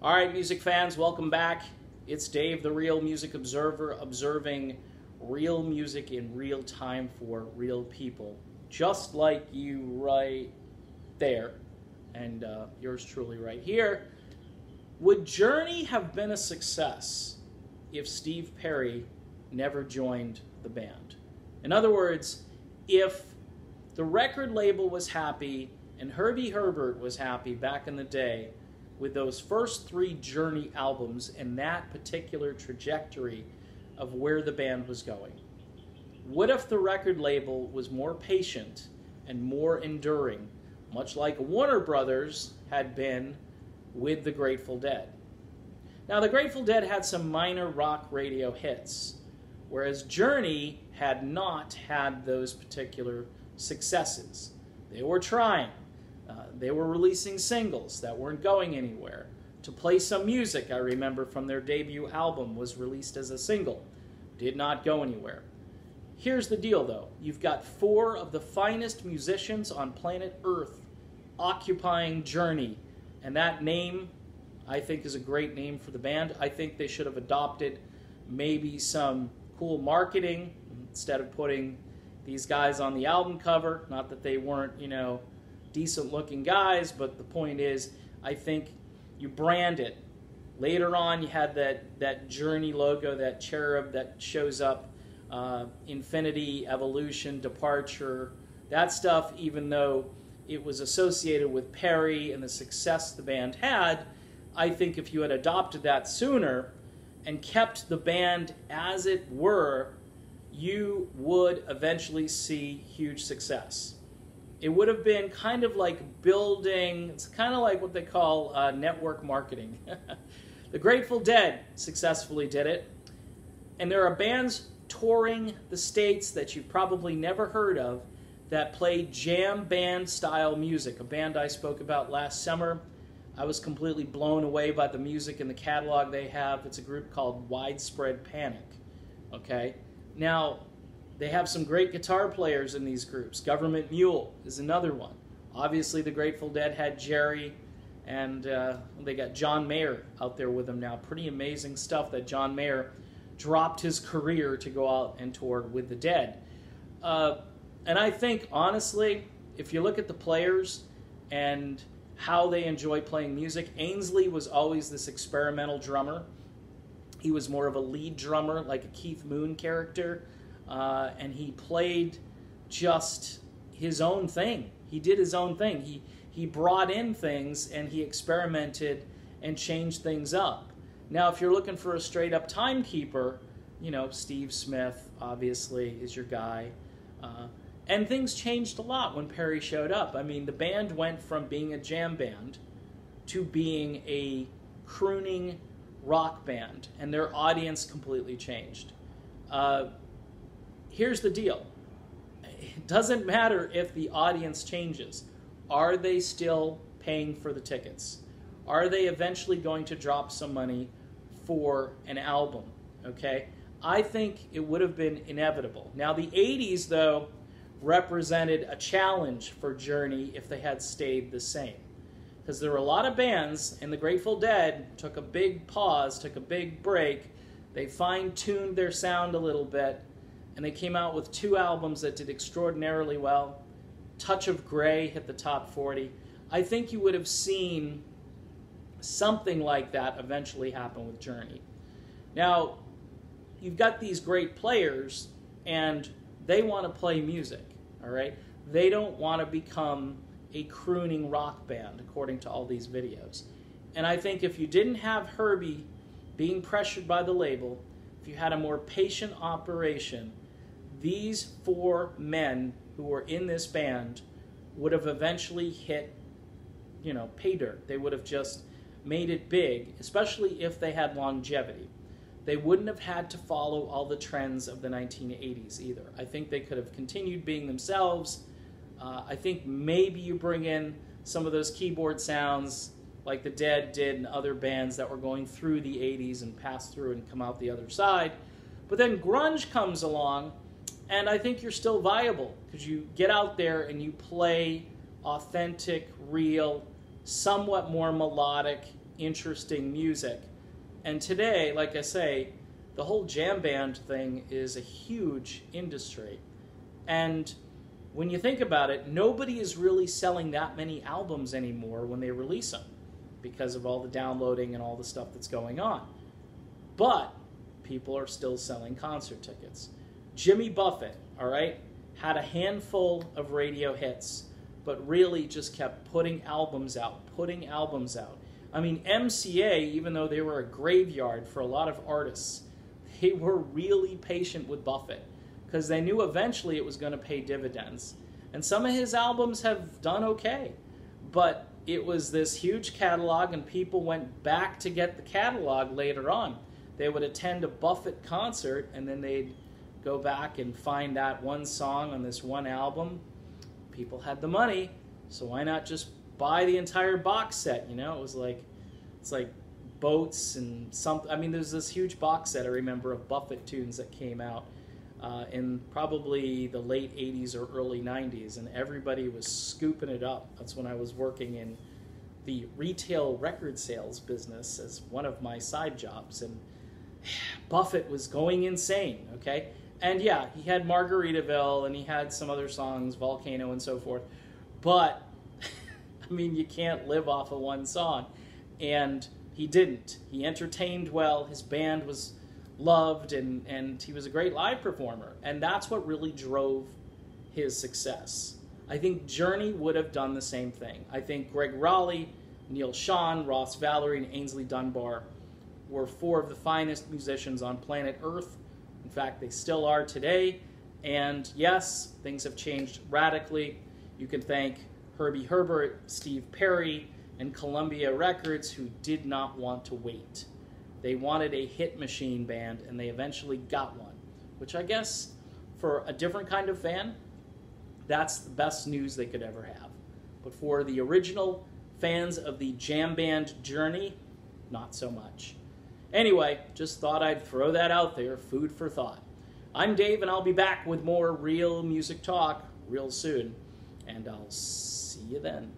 All right, music fans, welcome back. It's Dave, the Real Music Observer, observing real music in real time for real people, just like you right there, and yours truly right here. Would Journey have been a success if Steve Perry never joined the band? In other words, if the record label was happy and Herbie Herbert was happy back in the day with those first 3 Journey albums and that particular trajectory of where the band was going, what if the record label was more patient and more enduring, much like Warner Brothers had been with the Grateful Dead? Now, the Grateful Dead had some minor rock radio hits, whereas Journey had not had those particular successes. They were trying. They were releasing singles that weren't going anywhere. To Play Some Music, I remember, from their debut album, was released as a single. Did not go anywhere. Here's the deal, though. You've got 4 of the finest musicians on planet Earth occupying Journey. And that name, I think, is a great name for the band. I think they should have adopted maybe some cool marketing instead of putting these guys on the album cover. Not that they weren't, decent looking guys, but the point is, I think you brand it. Later on, you had that Journey logo, that cherub that shows up, Infinity, Evolution, Departure. That stuff, even though it was associated with Perry and the success the band had, I think if you had adopted that sooner and kept the band as it were, you would eventually see huge success. It would have been kind of like building, it's kind of like what they call network marketing. The Grateful Dead successfully did it, and there are bands touring the States that you've probably never heard of that play jam band style music, a band I spoke about last summer. I was completely blown away by the music and the catalog they have. It's a group called Widespread Panic. Okay? Now, they have some great guitar players in these groups. Government Mule is another one. Obviously, the Grateful Dead had Jerry, and they got John Mayer out there with them now. Pretty amazing stuff that John Mayer dropped his career to go out and tour with the Dead. And I think, honestly, if you look at the players and how they enjoy playing music, Ainsley was always this experimental drummer. He was more of a lead drummer, like a Keith Moon character, and he played just his own thing. He did his own thing. He brought in things and he experimented and changed things up. Now, if you're looking for a straight-up timekeeper, Steve Smith, obviously, is your guy. And things changed a lot when Perry showed up. I mean, the band went from being a jam band to being a crooning rock band, and their audience completely changed. Here's the deal. It doesn't matter if the audience changes. Are they still paying for the tickets? Are they eventually going to drop some money for an album? Okay? I think it would have been inevitable. Now, the 80s, though, represented a challenge for Journey if they had stayed the same. Because there were a lot of bands, and the Grateful Dead took a big pause, took a big break. They fine-tuned their sound a little bit, and they came out with 2 albums that did extraordinarily well. Touch of Grey hit the top 40. I think you would have seen something like that eventually happen with Journey. Now, you've got these great players, and they want to play music, all right? They don't want to become a crooning rock band, according to all these videos. And I think if you didn't have Herbie being pressured by the label, if you had a more patient operation, these 4 men who were in this band would have eventually hit, pay dirt. They would have just made it big, especially if they had longevity. They wouldn't have had to follow all the trends of the 1980s either. I think they could have continued being themselves. I think maybe you bring in some of those keyboard sounds like the Dead did and other bands that were going through the 80s and pass through and come out the other side. But then grunge comes along, and I think you're still viable because you get out there and you play authentic, real, somewhat more melodic, interesting music. And today, like I say, the whole jam band thing is a huge industry. And when you think about it, nobody is really selling that many albums anymore when they release them because of all the downloading and all the stuff that's going on. But people are still selling concert tickets. Jimmy Buffett, all right, had a handful of radio hits, but really just kept putting albums out. I mean, MCA, even though they were a graveyard for a lot of artists, they were really patient with Buffett because they knew eventually it was going to pay dividends. And some of his albums have done okay, but it was this huge catalog, and people went back to get the catalog later on. They would attend a Buffett concert, and then they'd go back and find that one song on this one album. People had the money, so why not just buy the entire box set? You know, it's like Boats and something. I mean, there's this huge box set I remember of Buffett tunes that came out in probably the late 80s or early 90s, and everybody was scooping it up. That's when I was working in the retail record sales business as one of my side jobs, and Buffett was going insane, okay? And yeah, he had Margaritaville, and he had some other songs, Volcano and so forth, but I mean, you can't live off of one song. And he didn't. He entertained well, his band was loved, and he was a great live performer. And that's what really drove his success. I think Journey would have done the same thing. I think Greg Raleigh, Neil Schon, Ross Valory, and Ainsley Dunbar were four of the finest musicians on planet Earth. In fact, they still are today. And yes, things have changed radically. You can thank Herbie Herbert, Steve Perry, and Columbia Records, who did not want to wait. They wanted a hit machine band, and they eventually got one, which I guess for a different kind of fan, that's the best news they could ever have. But for the original fans of the jam band Journey, not so much. Anyway, just thought I'd throw that out there, food for thought. I'm Dave, and I'll be back with more real music talk real soon, and I'll see you then.